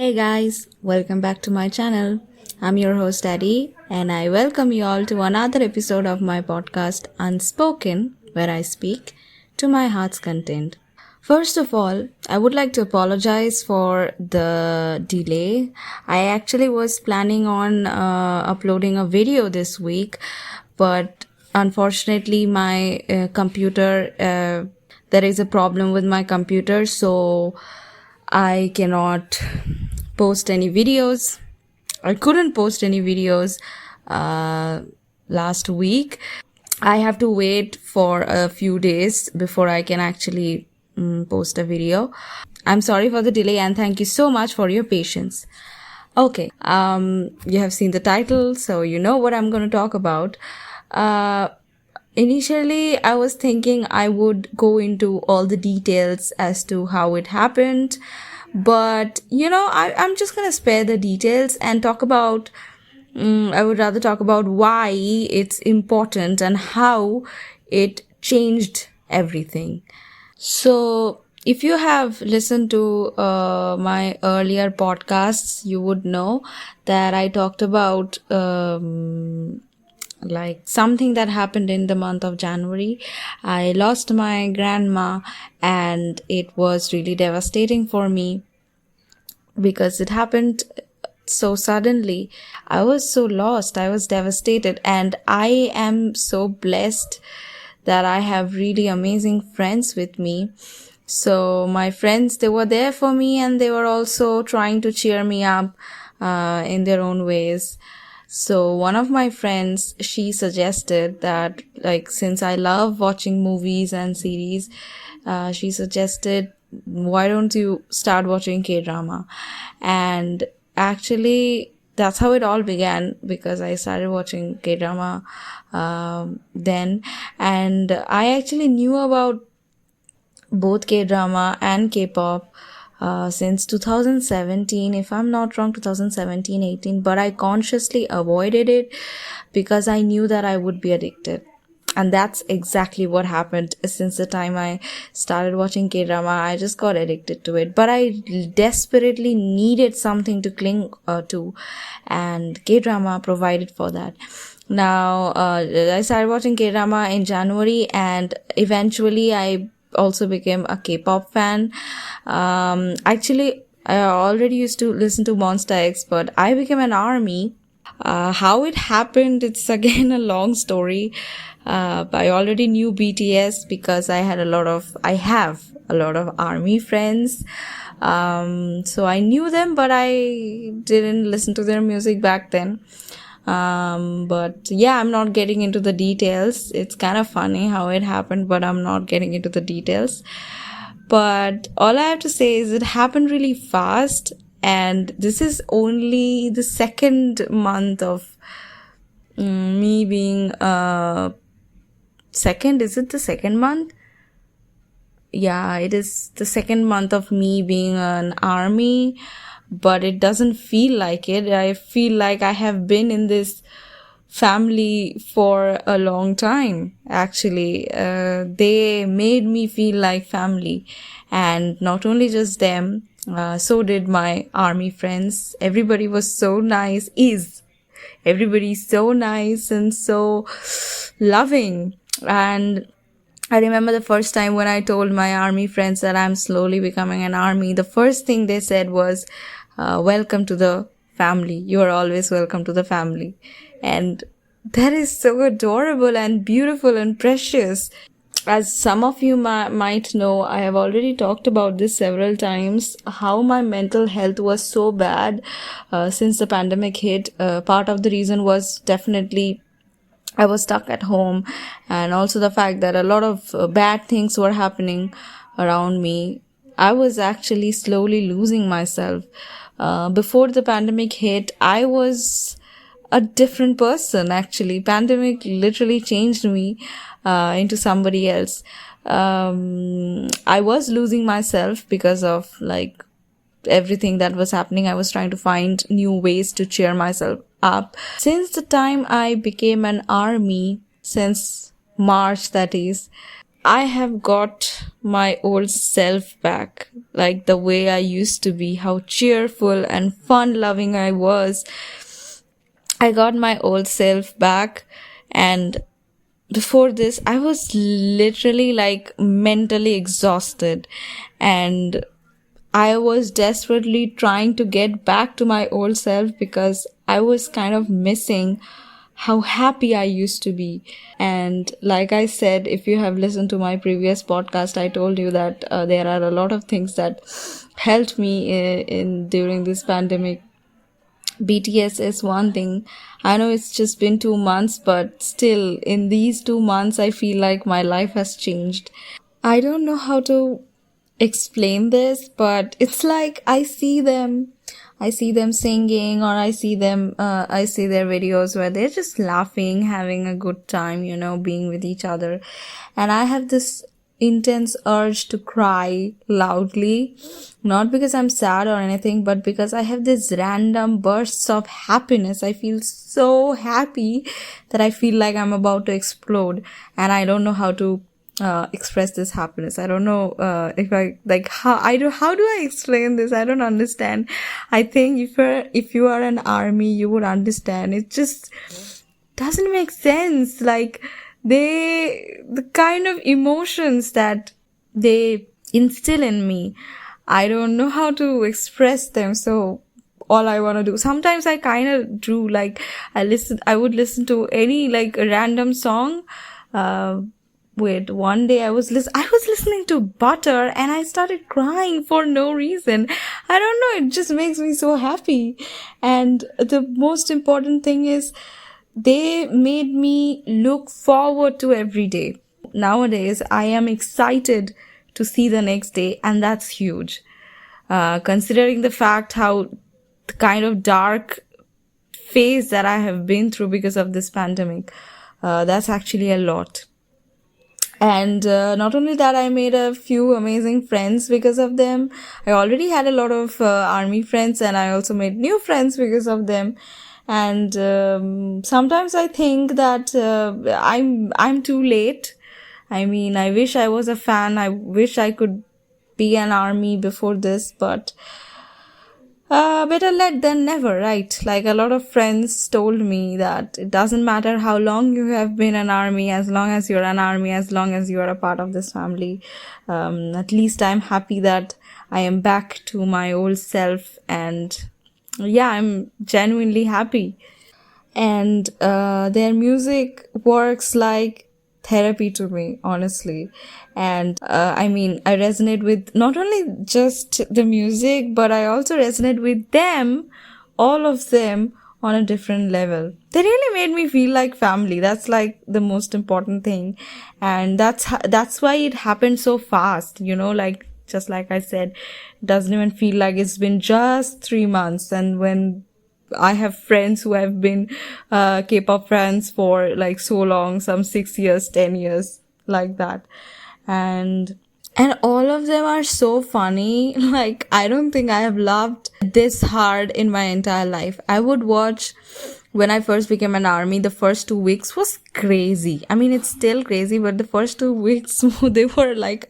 Hey guys, welcome back to my channel. I'm your host Addy and I welcome you all to another episode of my podcast Unspoken, where I speak to my heart's content. First of all, I would like to apologize for the delay. I actually was planning on uploading a video this week, but unfortunately my computer, there is a problem with my computer, so I cannot post any videos. I couldn't post any videos last week. I have to wait for a few days before I can actually post a video. I'm sorry for the delay and thank you so much for your patience. Okay, you have seen the title, so you know what I'm going to talk about. Initially, I was thinking I would go into all the details as to how it happened, but I'm just gonna spare the details and talk about. I would rather talk about why it's important and how it changed everything. So, if you have listened to my earlier podcasts, you would know that I talked about like something that happened in the month of January. I lost my grandma and it was really devastating for me because it happened so suddenly. I was so lost. I was devastated, and I am so blessed that I have really amazing friends with me. So my friends, they were there for me and they were also trying to cheer me up in their own ways. So one of my friends, she suggested that, like, since I love watching movies and series, she suggested, why don't you start watching kdrama? And actually, that's how it all began, because I started watching kdrama then, and I actually knew about both kdrama and kpop since 2017, if I'm not wrong, 2017-18, but I consciously avoided it because I knew that I would be addicted. And that's exactly what happened. Since the time I started watching K-drama, I just got addicted to it. But I desperately needed something to cling to, and K-drama provided for that. Now, I started watching K-drama in January, and eventually I also became a K-pop fan. Actually, I already used to listen to Monster X, but I became an ARMY. How it happened, it's again a long story. I already knew BTS because I have a lot of ARMY friends. So I knew them, but I didn't listen to their music back then. But yeah, I'm not getting into the details. It's kind of funny how it happened, but I'm not getting into the details. But all I have to say is it happened really fast, and this is only the second month of me being second. Is it the second month? Yeah, it is the second month of me being an ARMY, but it doesn't feel like it. I feel like I have been in this family for a long time. Actually, they made me feel like family, and not only just them, so did my ARMY friends. Everybody was so nice. Everybody's so nice and so loving. And I remember the first time when I told my ARMY friends that I'm slowly becoming an ARMY, the first thing they said was, welcome to the family. You are always welcome to the family. And that is so adorable and beautiful and precious. As some of you might know, I have already talked about this several times, how my mental health was so bad since the pandemic hit. Part of the reason was definitely I was stuck at home, and also the fact that a lot of bad things were happening around me. I was actually slowly losing myself. Before the pandemic hit, I was a different person. Actually, pandemic literally changed me into somebody else. I was losing myself because of like everything that was happening. I was trying to find new ways to cheer myself up. Since the time I became an ARMY, since March that is, I have got my old self back, like the way I used to be, how cheerful and fun loving I was. I got my old self back, and before this, I was literally like mentally exhausted, and I was desperately trying to get back to my old self because I was kind of missing how happy I used to be. And like I said, if you have listened to my previous podcast, I told you that there are a lot of things that helped me in during this pandemic. BTS is one thing. I know it's just been 2 months, but still, in these 2 months, I feel like my life has changed. I don't know how to explain this, but it's like I see them singing, or I see their videos where they're just laughing, having a good time, being with each other. And I have this intense urge to cry loudly, not because I'm sad or anything, but because I have this random bursts of happiness. I feel so happy that I feel like I'm about to explode, and I don't know how to express this happiness. I don't know if I like how do I explain this? I don't understand. I think if you are an army, you would understand. It just doesn't make sense. Like the kind of emotions that they instill in me, I don't know how to express them. So all I want to do, sometimes I kind of do, like I would listen to any like a random song. One day I was listening to Butter, and I started crying for no reason. I don't know, it just makes me so happy. And the most important thing is, they made me look forward to every day. Nowadays, I am excited to see the next day, and that's huge. Considering the fact how the kind of dark phase that I have been through because of this pandemic, that's actually a lot. And not only that, I made a few amazing friends because of them. I already had a lot of army friends, and I also made new friends because of them. And sometimes I think that I'm too late. I mean, I wish I was a fan. I wish I could be an army before this, but better late than never, right? Like a lot of friends told me that it doesn't matter how long you have been an army, as long as you're an army, as long as you are a part of this family. At least I'm happy that I am back to my old self, and yeah, I'm genuinely happy. And their music works like therapy to me, honestly. And I mean, I resonate with not only just the music, but I also resonate with them, all of them, on a different level. They really made me feel like family. That's like the most important thing. And that's why it happened so fast, like just like I said, it doesn't even feel like it's been just 3 months. And when I have friends who have been K-pop fans for like so long, some 6 years, 10 years, like that. And all of them are so funny. Like, I don't think I have laughed this hard in my entire life. I would watch, when I first became an army, the first 2 weeks was crazy. I mean, it's still crazy, but the first 2 weeks, they were like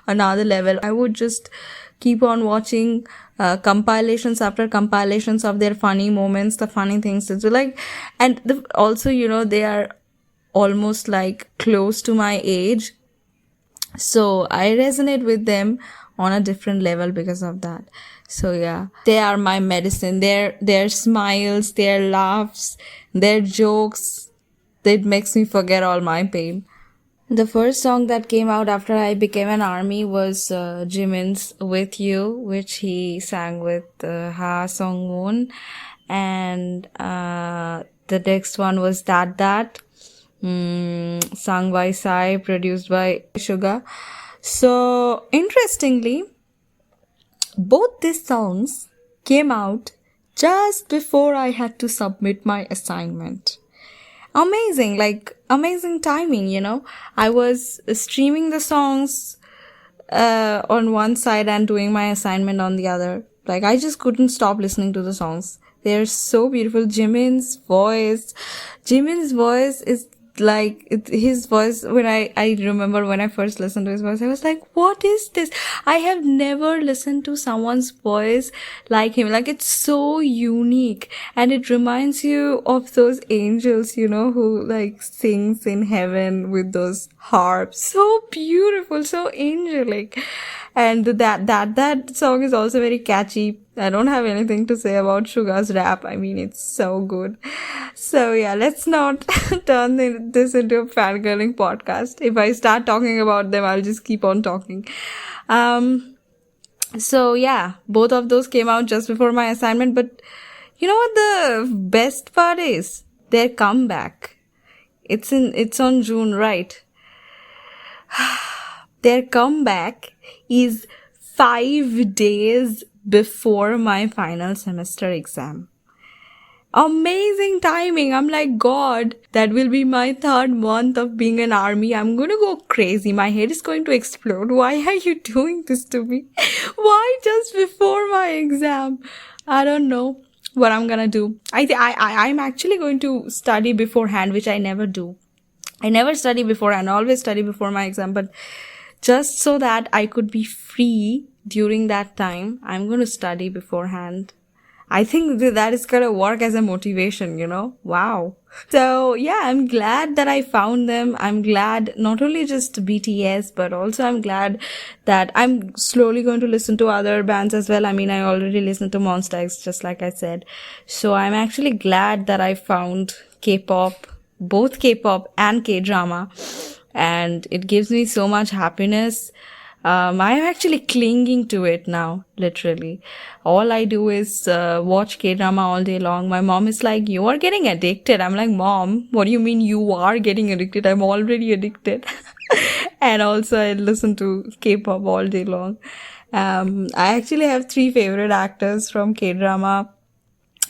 another level. I would just keep on watching compilations after compilations of their funny moments, the funny things to do. Like, and also, they are almost like close to my age. So I resonate with them on a different level because of that. So yeah, they are my medicine. Their smiles, their laughs, their jokes, that makes me forget all my pain. The first song that came out after I became an army was Jimin's "With You," which he sang with Ha Sung-woon, and the next one was That, sung by Psy, produced by Suga. So interestingly, both these songs came out just before I had to submit my assignment. Amazing timing. I was streaming the songs on one side and doing my assignment on the other. Like, I just couldn't stop listening to the songs. They're so beautiful. Jimin's voice is like his voice, when I remember when I first listened to his voice, I was like, what is this? I have never listened to someone's voice like him. Like, it's so unique, and it reminds you of those angels, you know, who like sings in heaven with those harps. So beautiful, so angelic. And that song is also very catchy. I don't have anything to say about Suga's rap. I mean, it's so good. So yeah, let's not turn this into a fangirling podcast. If I start talking about them, I'll just keep on talking. So yeah, both of those came out just before my assignment. But you know what the best part is? Their comeback. It's on June, right? Their comeback is 5 days before my final semester exam. Amazing timing. I'm like, God, that will be my 3rd month of being an army. I'm going to go crazy. My head is going to explode. Why are you doing this to me? Why just before my exam? I don't know what I'm going to do. I'm actually going to study beforehand, which I never do. I never study beforehand. I always study before my exam, but just so that I could be free during that time, I'm going to study beforehand. I think that is going to work as a motivation, you know? Wow. So yeah, I'm glad that I found them. I'm glad not only just BTS, but also I'm glad that I'm slowly going to listen to other bands as well. I mean, I already listened to Monsta X, just like I said. So I'm actually glad that I found K-pop, both K-pop and K-drama. And it gives me so much happiness. I'm actually clinging to it now, literally. All I do is watch K-drama all day long. My mom is like, you are getting addicted. I'm like, Mom, what do you mean you are getting addicted? I'm already addicted. And also I listen to K-pop all day long. I actually have 3 favorite actors from K-drama.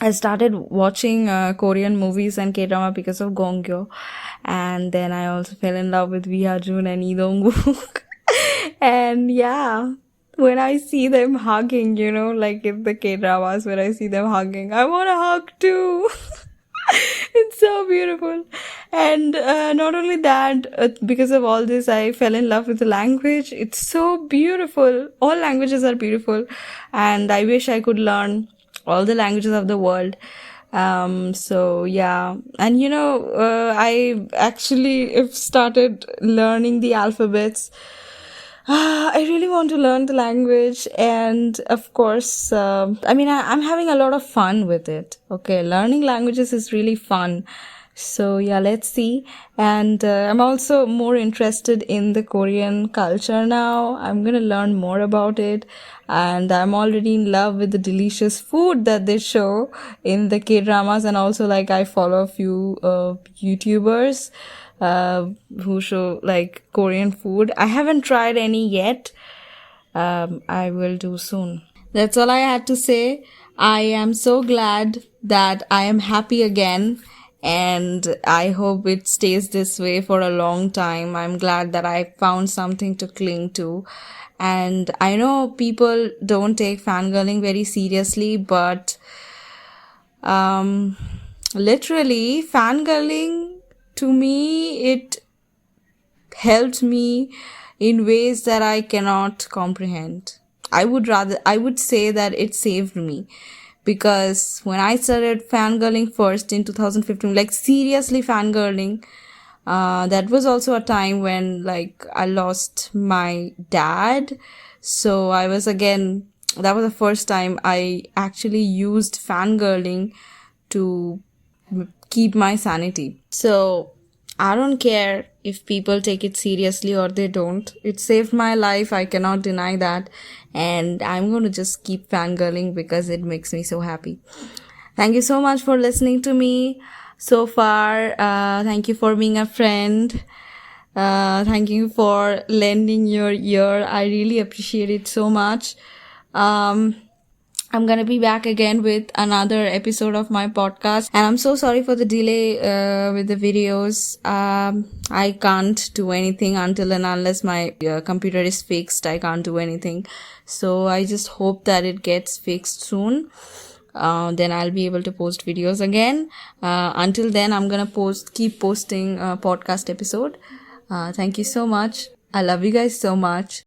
I started watching Korean movies and K-drama because of Gongyo. And then I also fell in love with Jun and Lee Dong-wook. And yeah, when I see them hugging, you know, like in the K-dramas, when I see them hugging, I want to hug too. It's so beautiful. And not only that, because of all this, I fell in love with the language. It's so beautiful. All languages are beautiful. And I wish I could learn all the languages of the world. So yeah. And you know, I actually have started learning the alphabets. I really want to learn the language, and of course, I mean, I'm having a lot of fun with it. Okay, learning languages is really fun. So yeah, let's see. And I'm also more interested in the Korean culture now. I'm gonna learn more about it, and I'm already in love with the delicious food that they show in the K-dramas, and also like I follow a few YouTubers who show like Korean food. I haven't tried any yet. I will do soon. That's all I had to say. I am so glad that I am happy again, and I hope it stays this way for a long time. I'm glad that I found something to cling to. And I know people don't take fangirling very seriously, but literally fangirling, to me, it helped me in ways that I cannot comprehend. I would say that it saved me, because when I started fangirling first in 2015, like seriously fangirling, that was also a time when like I lost my dad. So that was the first time I actually used fangirling to keep my sanity. So I don't care if people take it seriously or they don't. It saved my life. I cannot deny that. And I'm going to just keep fangirling because it makes me so happy. Thank you so much for listening to me so far. Thank you for being a friend. Thank you for lending your ear. I really appreciate it so much. I'm gonna be back again with another episode of my podcast, and I'm so sorry for the delay with the videos. I can't do anything until and unless my computer is fixed. I can't do anything, so I just hope that it gets fixed soon. then I'll be able to post videos again. Until then, I'm gonna keep posting podcast episode. Thank you so much. I love you guys so much.